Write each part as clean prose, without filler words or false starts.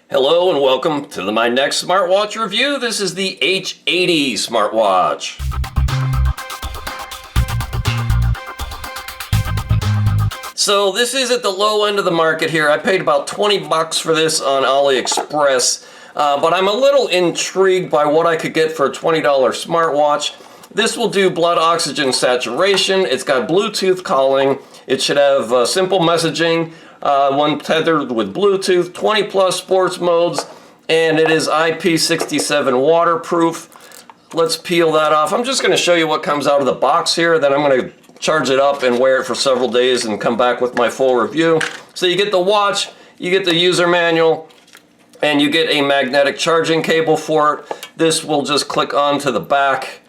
Hello and welcome to my next smartwatch review. This is the H80 Smartwatch. So this is at the low end of the market here. I paid about 20 bucks for this on AliExpress, but I'm a little intrigued by what I could get for a $20 smartwatch. This will do blood oxygen saturation. It's got Bluetooth calling. It should have simple messaging. One tethered with Bluetooth, 20 plus sports modes, and it is IP67 waterproof. Let's peel that off. I'm just going to show you what comes out of the box here, then I'm going to charge it up and wear it for several days and come back with my full review. So you get the watch, you get the user manual, and you get a magnetic charging cable for it. This will just click onto the back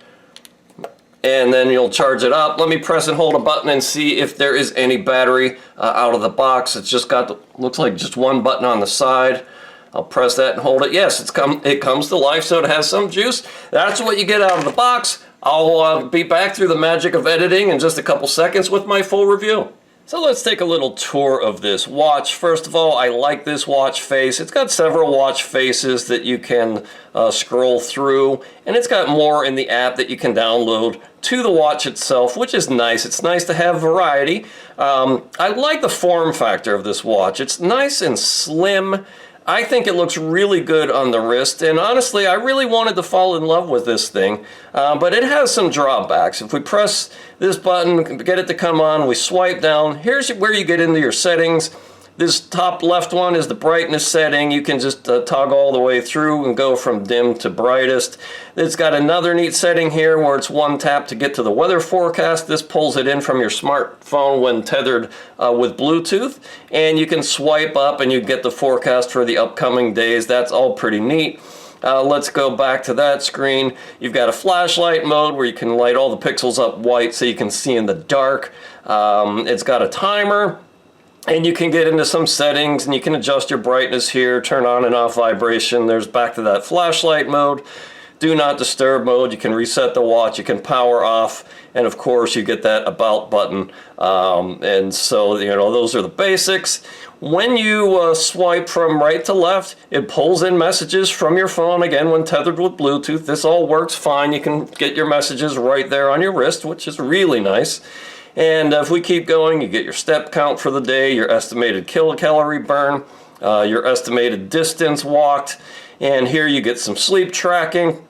and then you'll charge it up. Let me press and hold a button and see if there is any battery out of the box. It's just got, looks like just one button on the side. I'll press that and hold it. Yes, it comes to life, so it has some juice. That's what you get out of the box. I'll be back through the magic of editing in just a couple seconds with my full review. So let's take a little tour of this watch. First of all, I like this watch face. It's got several watch faces that you can scroll through, and it's got more in the app that you can download to the watch itself, which is nice. It's nice to have variety. I like the form factor of this watch. It's nice and slim. I think it looks really good on the wrist, and honestly, I really wanted to fall in love with this thing, but it has some drawbacks. If we press this button, get it to come on, we swipe down, here's where you get into your settings. This top left one is the brightness setting. You can just toggle all the way through and go from dim to brightest. It's got another neat setting here where it's one tap to get to the weather forecast. This pulls it in from your smartphone when tethered with Bluetooth. And you can swipe up and you get the forecast for the upcoming days. That's all pretty neat. Let's go back to that screen. You've got a flashlight mode where you can light all the pixels up white so you can see in the dark. It's got a timer. And you can get into some settings and you can adjust your brightness here, turn on and off vibration. There's back to that flashlight mode, do not disturb mode. You can reset the watch, you can power off, and of course you get that about button. And so, you know, those are the basics. When you swipe from right to left, it pulls in messages from your phone, again, when tethered with Bluetooth. This all works fine. You can get your messages right there on your wrist, which is really nice. And if we keep going, you get your step count for the day, your estimated kilocalorie burn, your estimated distance walked, and here you get some sleep tracking.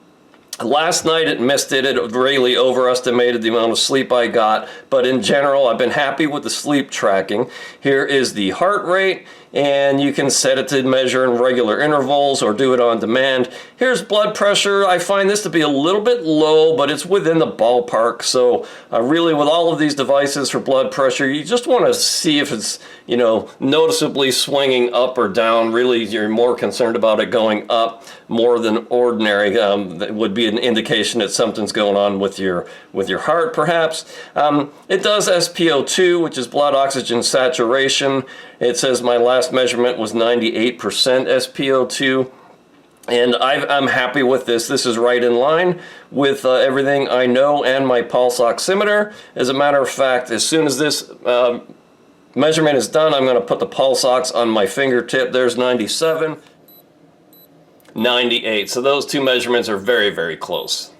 Last night it missed it. It really overestimated the amount of sleep I got, but in general I've been happy with the sleep tracking. Here is the heart rate, and you can set it to measure in regular intervals or do it on demand. Here's blood pressure. I find this to be a little bit low, but it's within the ballpark. So really with all of these devices for blood pressure, you just want to see if it's, you know, noticeably swinging up or down. Really, you're more concerned about it going up more than ordinary. That would be an indication that something's going on with your heart, perhaps. It does SpO2, which is blood oxygen saturation. It says my last measurement was 98% SpO2. And I'm happy with this. This is right in line with everything I know and my pulse oximeter. As a matter of fact, as soon as this measurement is done, I'm going to put the pulse ox on my fingertip. There's 97, 98. So those two measurements are very, very close.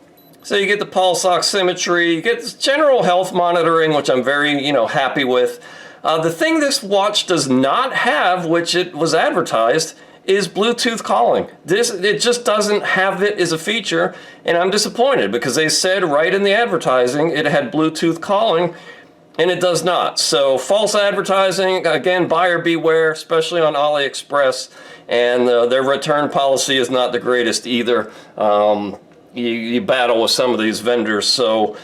So you get the pulse oximetry, you get general health monitoring, which I'm very, happy with. The thing this watch does not have, which it was advertised, is Bluetooth calling. It just doesn't have it as a feature, and I'm disappointed because they said right in the advertising it had Bluetooth calling, and it does not. So false advertising, again, buyer beware, especially on AliExpress, and their return policy is not the greatest either. You battle with some of these vendors, so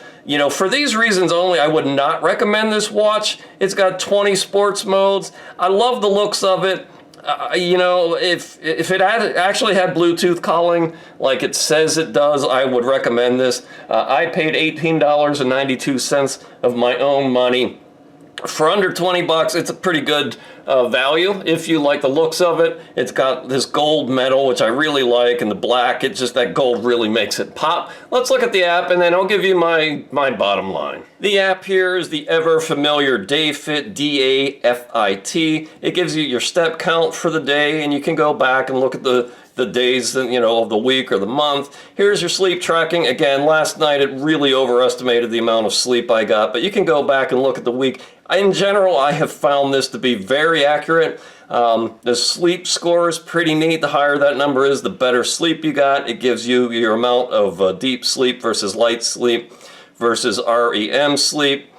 for these reasons only, I would not recommend this watch. It's got 20 sports modes. I love the looks of it. If it actually had Bluetooth calling like it says it does, I would recommend this. I paid $18.92 of my own money. For under 20 bucks, it's a pretty good value if you like the looks of it. It's got this gold metal, which I really like, and the black, it's just that gold really makes it pop. Let's look at the app, and then I'll give you my bottom line. The app here is the ever familiar DayFit, D-A-F-I-T. It gives you your step count for the day, and you can go back and look at the days, you know, of the week or the month. Here's your sleep tracking. Again, last night it really overestimated the amount of sleep I got, but you can go back and look at the week. In general, I have found this to be very accurate. The sleep score is pretty neat. The higher that number is, the better sleep you got. It gives you your amount of deep sleep versus light sleep versus REM sleep.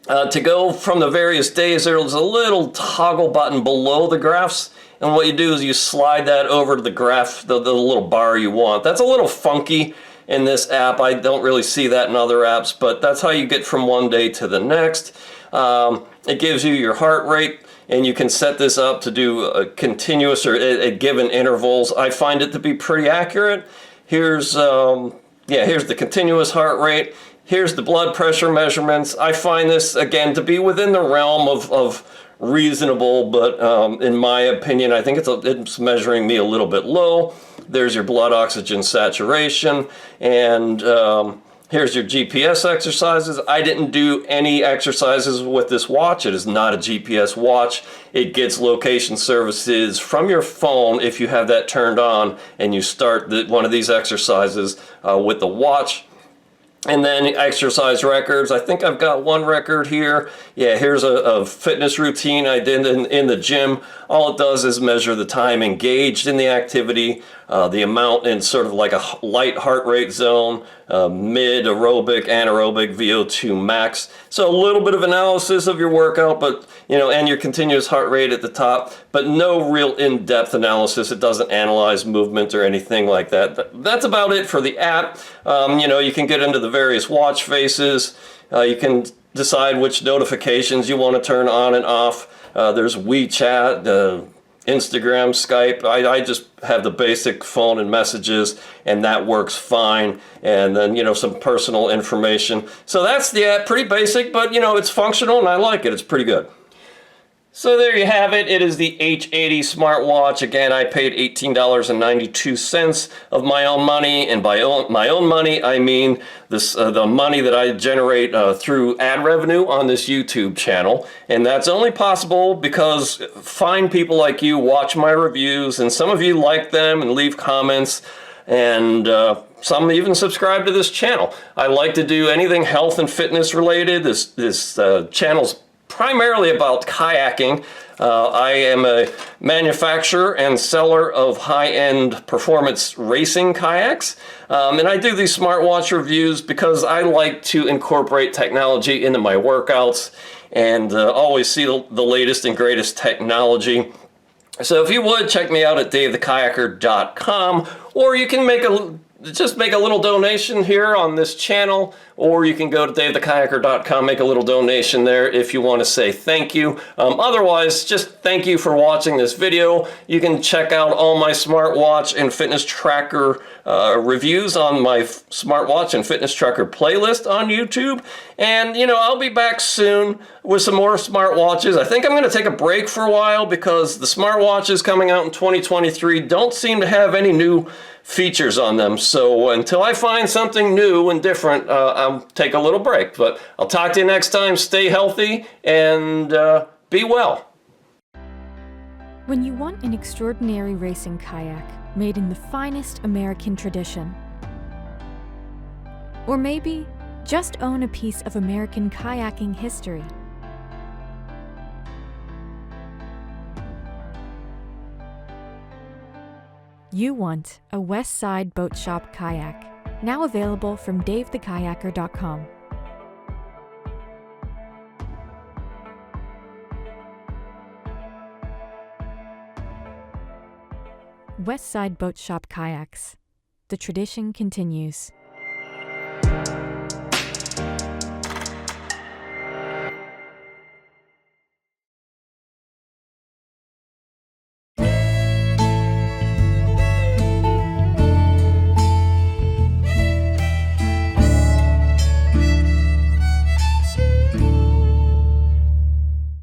To go from the various days, there's a little toggle button below the graphs. And what you do is you slide that over to the graph, the little bar you want. That's a little funky in this app. I don't really see that in other apps, but that's how you get from one day to the next. It gives you your heart rate, and you can set this up to do a continuous or at given intervals. I find it to be pretty accurate. Here's the continuous heart rate. Here's the blood pressure measurements. I find this, again, to be within the realm of reasonable, but in my opinion, I think it's measuring me a little bit low. There's your blood oxygen saturation, and here's your GPS exercises. I didn't do any exercises with this watch. It is not a GPS watch. It gets location services from your phone if you have that turned on and you start one of these exercises with the watch. And then exercise records. I think I've got one record here. Yeah, here's a fitness routine I did in the gym. All it does is measure the time engaged in the activity, the amount in sort of like a light heart rate zone, mid, aerobic, anaerobic, VO2 max. So a little bit of analysis of your workout, but and your continuous heart rate at the top, but no real in-depth analysis. It doesn't analyze movement or anything like that. That's about it for the app. You can get into the various watch faces. You can decide which notifications you want to turn on and off. There's WeChat, Instagram, Skype. I just have the basic phone and messages, and that works fine. And then, some personal information. So that's the app. Pretty basic, but, it's functional, and I like it. It's pretty good. So there you have it. It is the H80 Smartwatch. Again, I paid $18.92 of my own money, and by my own money, I mean the money that I generate through ad revenue on this YouTube channel. And that's only possible because fine people like you watch my reviews, and some of you like them and leave comments, and some even subscribe to this channel. I like to do anything health and fitness related. This channel's primarily about kayaking. I am a manufacturer and seller of high-end performance racing kayaks. And I do these smartwatch reviews because I like to incorporate technology into my workouts and always see the latest and greatest technology. So if you would, check me out at davethekayaker.com, or you can just make a little donation here on this channel, or you can go to davethekayaker.com, make a little donation there if you want to say thank you. Otherwise, just thank you for watching this video. You can check out all my smartwatch and fitness tracker reviews on my smartwatch and fitness tracker playlist on YouTube. And, I'll be back soon with some more smartwatches. I think I'm going to take a break for a while because the smartwatches coming out in 2023 don't seem to have any new features on them. So until I find something new and different, I'll take a little break. But I'll talk to you next time. Stay healthy and be well. When you want an extraordinary racing kayak made in the finest American tradition, or maybe just own a piece of American kayaking history, you want a West Side Boat Shop kayak, now available from davethekayaker.com. West Side Boat Shop kayaks. The tradition continues.